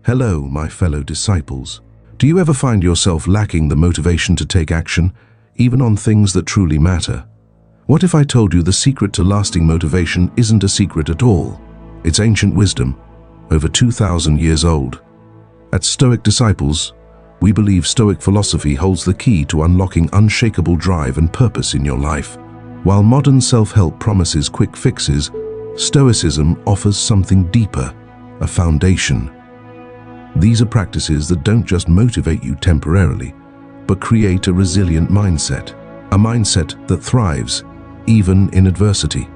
Hello, my fellow disciples. Do you ever find yourself lacking the motivation to take action, even on things that truly matter? What if I told you the secret to lasting motivation isn't a secret at all? It's ancient wisdom, over 2,000 years old. At Stoic Disciples, we believe Stoic philosophy holds the key to unlocking unshakable drive and purpose in your life. While modern self-help promises quick fixes, Stoicism offers something deeper, a foundation. These are practices that don't just motivate you temporarily, but create a resilient mindset, a mindset that thrives even in adversity.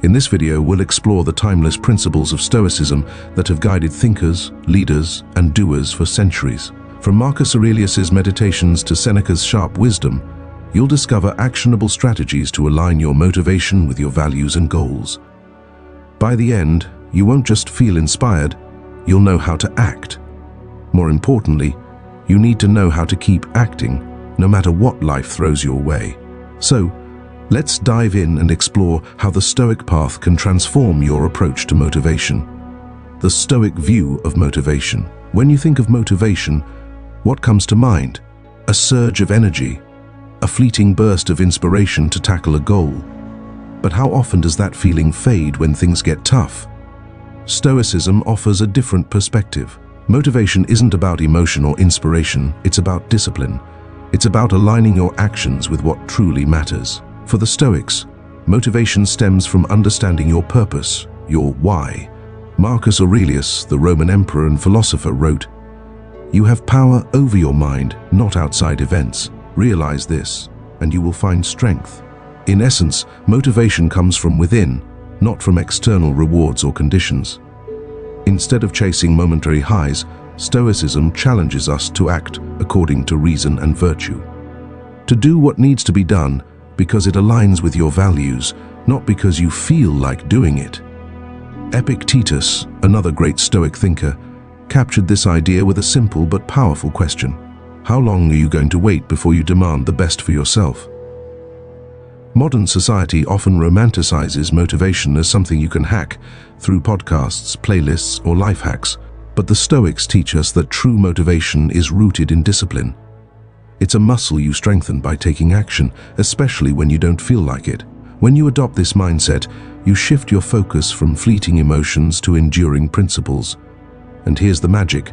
In this video, we'll explore the timeless principles of Stoicism that have guided thinkers, leaders, and doers for centuries. From Marcus Aurelius's Meditations to Seneca's sharp wisdom, you'll discover actionable strategies to align your motivation with your values and goals. By the end, you won't just feel inspired, you'll know how to act. More importantly, you need to know how to keep acting, no matter what life throws your way. So, let's dive in and explore how the Stoic path can transform your approach to motivation. The Stoic view of motivation. When you think of motivation, what comes to mind? A surge of energy, a fleeting burst of inspiration to tackle a goal. But how often does that feeling fade when things get tough? Stoicism offers a different perspective. Motivation isn't about emotion or inspiration, it's about discipline. It's about aligning your actions with what truly matters. For the Stoics, motivation stems from understanding your purpose, your why. Marcus Aurelius, the Roman emperor and philosopher, wrote, "You have power over your mind, not outside events. Realize this, and you will find strength." In essence, motivation comes from within, not from external rewards or conditions. Instead of chasing momentary highs, Stoicism challenges us to act according to reason and virtue. To do what needs to be done because it aligns with your values, not because you feel like doing it. Epictetus, another great Stoic thinker, captured this idea with a simple but powerful question. How long are you going to wait before you demand the best for yourself? Modern society often romanticizes motivation as something you can hack through podcasts, playlists, or life hacks. But the Stoics teach us that true motivation is rooted in discipline. It's a muscle you strengthen by taking action, especially when you don't feel like it. When you adopt this mindset, you shift your focus from fleeting emotions to enduring principles. And here's the magic.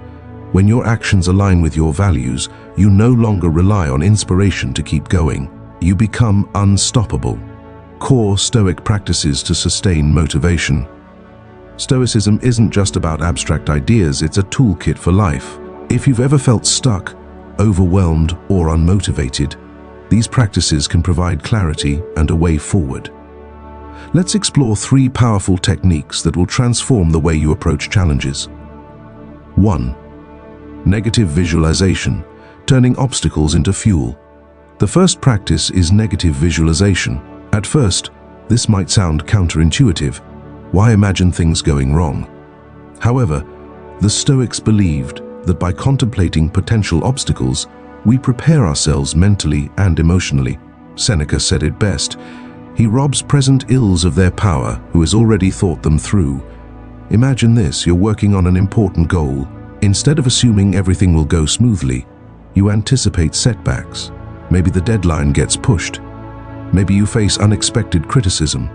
When your actions align with your values, you no longer rely on inspiration to keep going. You become unstoppable. Core Stoic practices to sustain motivation. Stoicism isn't just about abstract ideas, it's a toolkit for life. If you've ever felt stuck, overwhelmed, or unmotivated, these practices can provide clarity and a way forward. Let's explore 3 powerful techniques that will transform the way you approach challenges. 1. Negative visualization, turning obstacles into fuel. The first practice is negative visualization. At first, this might sound counterintuitive. Why imagine things going wrong? However, the Stoics believed that by contemplating potential obstacles, we prepare ourselves mentally and emotionally. Seneca said it best, "He robs present ills of their power who has already thought them through." Imagine this, you're working on an important goal. Instead of assuming everything will go smoothly, you anticipate setbacks. Maybe the deadline gets pushed. Maybe you face unexpected criticism.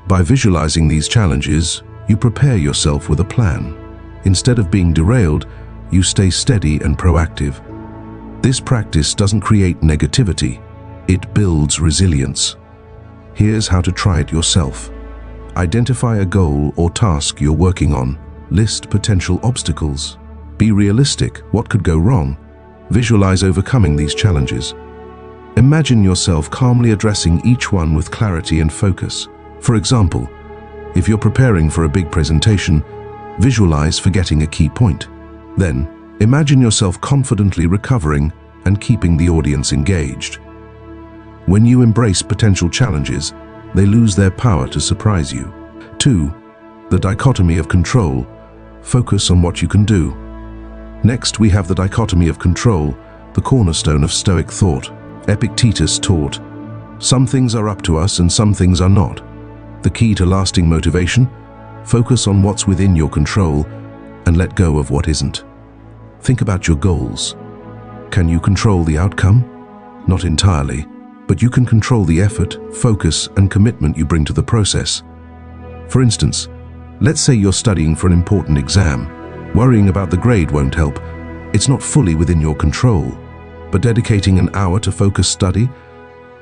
By visualizing these challenges, you prepare yourself with a plan. Instead of being derailed, you stay steady and proactive. This practice doesn't create negativity, it builds resilience. Here's how to try it yourself. Identify a goal or task you're working on. List potential obstacles. Be realistic, what could go wrong? Visualize overcoming these challenges. Imagine yourself calmly addressing each one with clarity and focus. For example, if you're preparing for a big presentation, visualize forgetting a key point. Then, imagine yourself confidently recovering and keeping the audience engaged. When you embrace potential challenges, they lose their power to surprise you. 2. The dichotomy of control. Focus on what you can do. Next, we have the dichotomy of control, the cornerstone of Stoic thought. Epictetus taught, "Some things are up to us and some things are not." The key to lasting motivation? Focus on what's within your control and let go of what isn't. Think about your goals. Can you control the outcome? Not entirely, but you can control the effort, focus, and commitment you bring to the process. For instance, let's say you're studying for an important exam. Worrying about the grade won't help. It's not fully within your control. But dedicating an hour to focused study,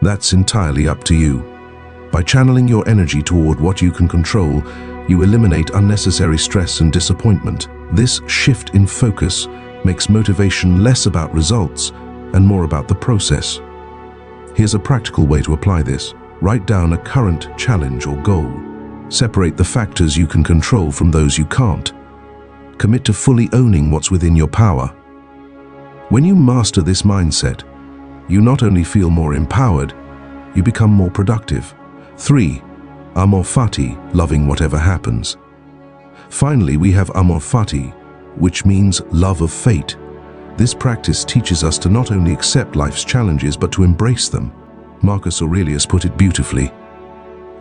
that's entirely up to you. By channeling your energy toward what you can control, you eliminate unnecessary stress and disappointment. This shift in focus makes motivation less about results and more about the process. Here's a practical way to apply this. Write down a current challenge or goal. Separate the factors you can control from those you can't. Commit to fully owning what's within your power. When you master this mindset, you not only feel more empowered, you become more productive. 3. Amor fati, loving whatever happens. Finally, we have amor fati, which means love of fate. This practice teaches us to not only accept life's challenges, but to embrace them. Marcus Aurelius put it beautifully.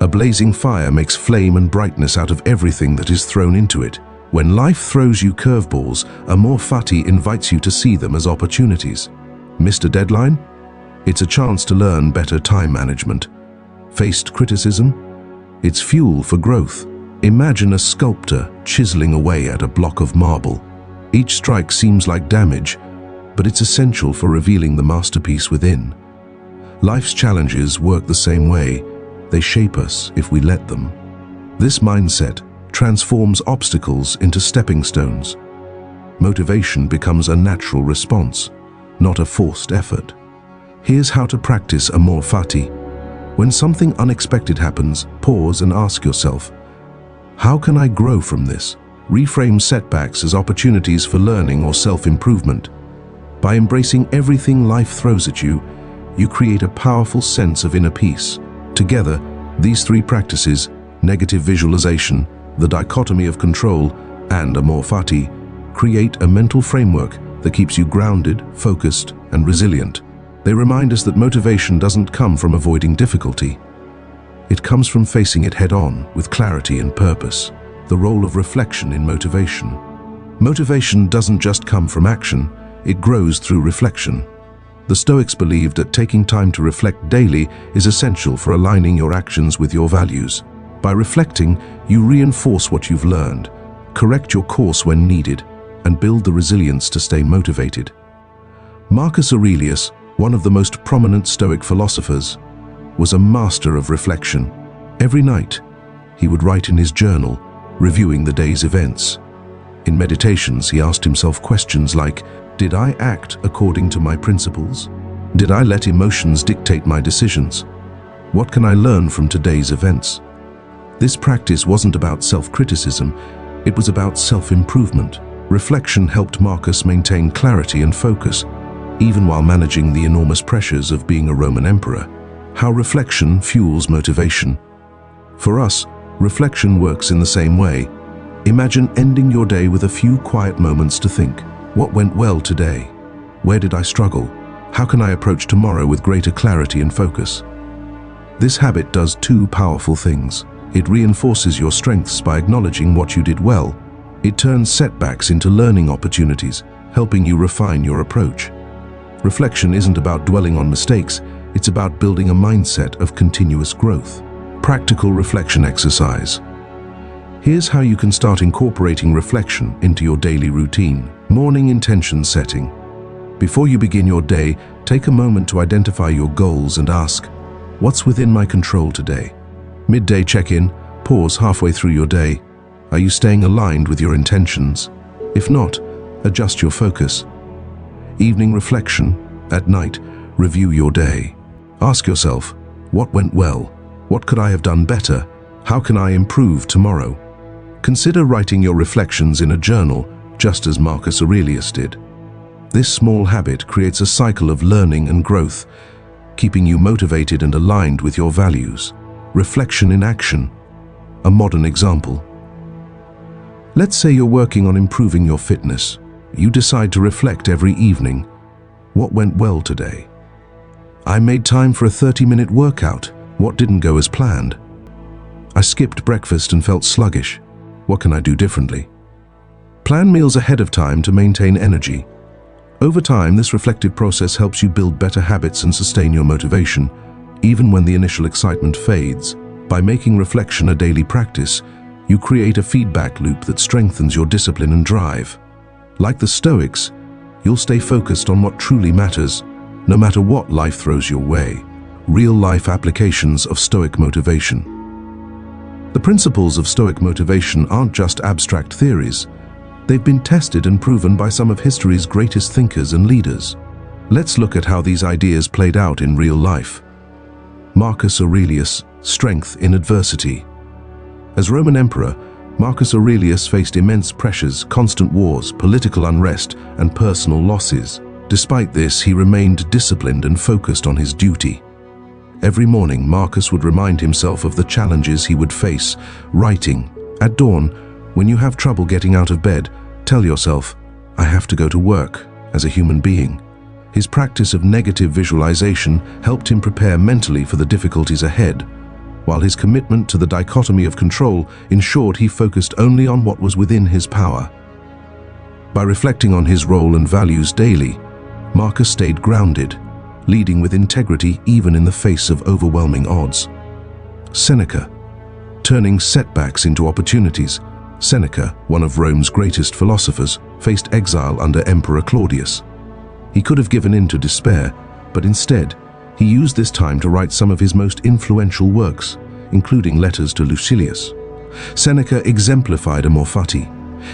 A blazing fire makes flame and brightness out of everything that is thrown into it. When life throws you curveballs, amor fati invites you to see them as opportunities. Missed a deadline? It's a chance to learn better time management. Faced criticism? It's fuel for growth. Imagine a sculptor chiseling away at a block of marble. Each strike seems like damage, but it's essential for revealing the masterpiece within. Life's challenges work the same way. They shape us if we let them. This mindset transforms obstacles into stepping stones. Motivation becomes a natural response, not a forced effort. Here's how to practice amor fati. When something unexpected happens, pause and ask yourself, how can I grow from this? Reframe setbacks as opportunities for learning or self-improvement. By embracing everything life throws at you, you create a powerful sense of inner peace. Together, these 3 practices, negative visualization, the dichotomy of control, and amor fati, create a mental framework that keeps you grounded, focused, and resilient. They remind us that motivation doesn't come from avoiding difficulty. It comes from facing it head-on with clarity and purpose. The role of reflection in motivation. Motivation doesn't just come from action, it grows through reflection. The Stoics believed that taking time to reflect daily is essential for aligning your actions with your values. By reflecting, you reinforce what you've learned, correct your course when needed, and build the resilience to stay motivated. Marcus Aurelius, one of the most prominent Stoic philosophers, was a master of reflection. Every night, he would write in his journal, reviewing the day's events. In meditations, he asked himself questions like, did I act according to my principles? Did I let emotions dictate my decisions? What can I learn from today's events? This practice wasn't about self-criticism, it was about self-improvement. Reflection helped Marcus maintain clarity and focus, even while managing the enormous pressures of being a Roman emperor. How reflection fuels motivation. For us, reflection works in the same way. Imagine ending your day with a few quiet moments to think, what went well today? Where did I struggle? How can I approach tomorrow with greater clarity and focus? This habit does 2 powerful things. It reinforces your strengths by acknowledging what you did well. It turns setbacks into learning opportunities, helping you refine your approach. Reflection isn't about dwelling on mistakes, it's about building a mindset of continuous growth. Practical reflection exercise. Here's how you can start incorporating reflection into your daily routine. Morning intention setting. Before you begin your day, take a moment to identify your goals and ask, what's within my control today? Midday check-in, pause halfway through your day. Are you staying aligned with your intentions? If not, adjust your focus. Evening reflection. At night, review your day. Ask yourself, what went well? What could I have done better? How can I improve tomorrow? Consider writing your reflections in a journal, just as Marcus Aurelius did. This small habit creates a cycle of learning and growth, keeping you motivated and aligned with your values. Reflection in action. A modern example. Let's say you're working on improving your fitness. You decide to reflect every evening. What went well today? I made time for a 30-minute workout. What didn't go as planned? I skipped breakfast and felt sluggish. What can I do differently? Plan meals ahead of time to maintain energy. Over time, this reflective process helps you build better habits and sustain your motivation, even when the initial excitement fades. By making reflection a daily practice, you create a feedback loop that strengthens your discipline and drive. Like the Stoics, you'll stay focused on what truly matters, no matter what life throws your way. Real-life applications of Stoic motivation. The principles of Stoic motivation aren't just abstract theories. They've been tested and proven by some of history's greatest thinkers and leaders. Let's look at how these ideas played out in real life. Marcus Aurelius, strength in adversity. As Roman emperor, Marcus Aurelius faced immense pressures, constant wars, political unrest, and personal losses. Despite this, he remained disciplined and focused on his duty. Every morning, Marcus would remind himself of the challenges he would face, writing, "At dawn, when you have trouble getting out of bed, tell yourself, 'I have to go to work,' as a human being." His practice of negative visualization helped him prepare mentally for the difficulties ahead, while his commitment to the dichotomy of control ensured he focused only on what was within his power. By reflecting on his role and values daily, Marcus stayed grounded, leading with integrity even in the face of overwhelming odds. Seneca, turning setbacks into opportunities. Seneca, one of Rome's greatest philosophers, faced exile under Emperor Claudius. He could have given in to despair, but instead, he used this time to write some of his most influential works, including letters to Lucilius. Seneca exemplified amor fati,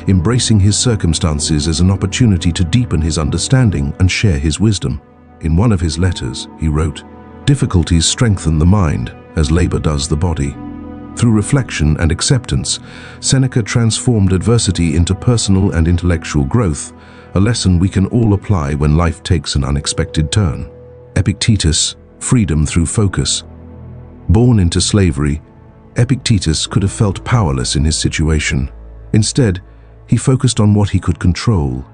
embracing his circumstances as an opportunity to deepen his understanding and share his wisdom. In one of his letters, he wrote, "Difficulties strengthen the mind, as labor does the body." Through reflection and acceptance, Seneca transformed adversity into personal and intellectual growth, a lesson we can all apply when life takes an unexpected turn. Epictetus, freedom through focus. Born into slavery, Epictetus could have felt powerless in his situation. Instead, he focused on what he could control,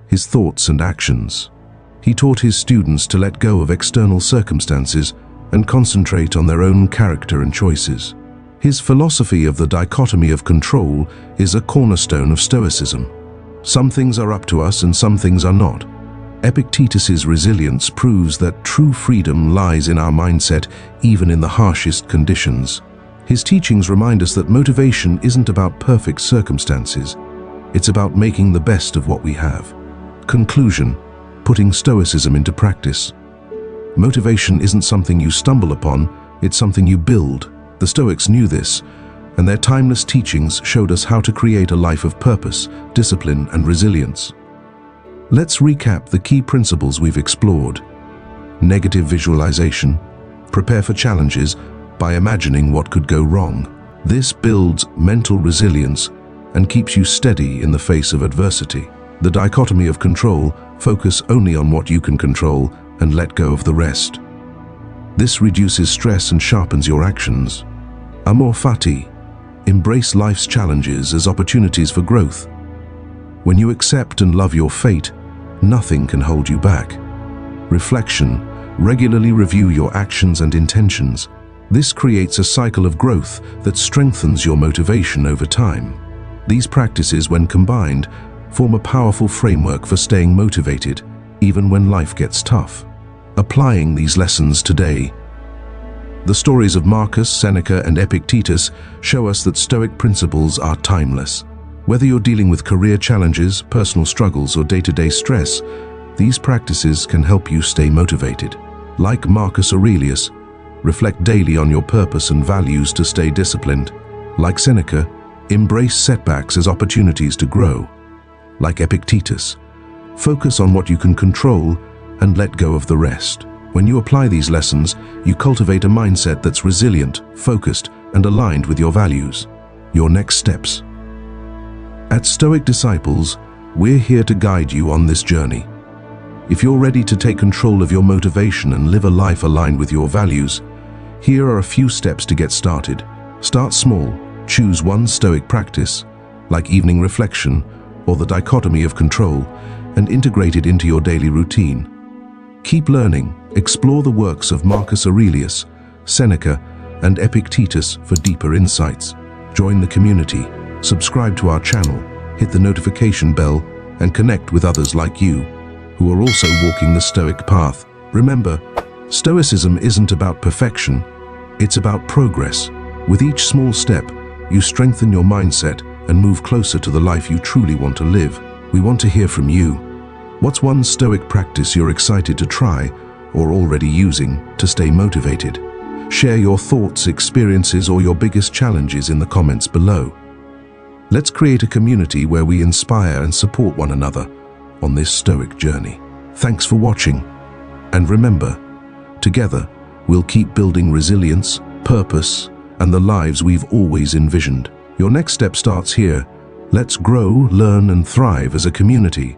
his thoughts and actions. He taught his students to let go of external circumstances and concentrate on their own character and choices. His philosophy of the dichotomy of control is a cornerstone of Stoicism. Some things are up to us and some things are not. Epictetus's resilience proves that true freedom lies in our mindset, even in the harshest conditions. His teachings remind us that motivation isn't about perfect circumstances. It's about making the best of what we have. Conclusion: putting Stoicism into practice. Motivation isn't something you stumble upon, it's something you build. The Stoics knew this, and their timeless teachings showed us how to create a life of purpose, discipline, and resilience. Let's recap the key principles we've explored. Negative visualization. Prepare for challenges by imagining what could go wrong. This builds mental resilience and keeps you steady in the face of adversity. The dichotomy of control. Focus only on what you can control and let go of the rest. This reduces stress and sharpens your actions. Amor fati. Embrace life's challenges as opportunities for growth. When you accept and love your fate, nothing can hold you back. Reflection. Regularly review your actions and intentions. This creates a cycle of growth that strengthens your motivation over time. These practices, when combined, form a powerful framework for staying motivated, even when life gets tough. Applying these lessons today. The stories of Marcus, Seneca, and Epictetus show us that Stoic principles are timeless. Whether you're dealing with career challenges, personal struggles, or day-to-day stress, these practices can help you stay motivated. Like Marcus Aurelius, reflect daily on your purpose and values to stay disciplined. Like Seneca, embrace setbacks as opportunities to grow. Like Epictetus, focus on what you can control and let go of the rest. When you apply these lessons, you cultivate a mindset that's resilient, focused, and aligned with your values. Your next steps. At Stoic Disciples, we're here to guide you on this journey. If you're ready to take control of your motivation and live a life aligned with your values, here are a few steps to get started. Start small. Choose one Stoic practice, like evening reflection or the dichotomy of control, and integrate it into your daily routine. Keep learning. Explore the works of Marcus Aurelius, Seneca, and Epictetus for deeper insights. Join the community, subscribe to our channel, hit the notification bell, and connect with others like you, who are also walking the Stoic path. Remember, Stoicism isn't about perfection, it's about progress. With each small step, you strengthen your mindset and move closer to the life you truly want to live. We want to hear from you. What's one Stoic practice you're excited to try or already using to stay motivated? Share your thoughts, experiences, or your biggest challenges in the comments below. Let's create a community where we inspire and support one another on this Stoic journey. Thanks for watching. And remember, together, we'll keep building resilience, purpose, and the lives we've always envisioned. Your next step starts here. Let's grow, learn, and thrive as a community.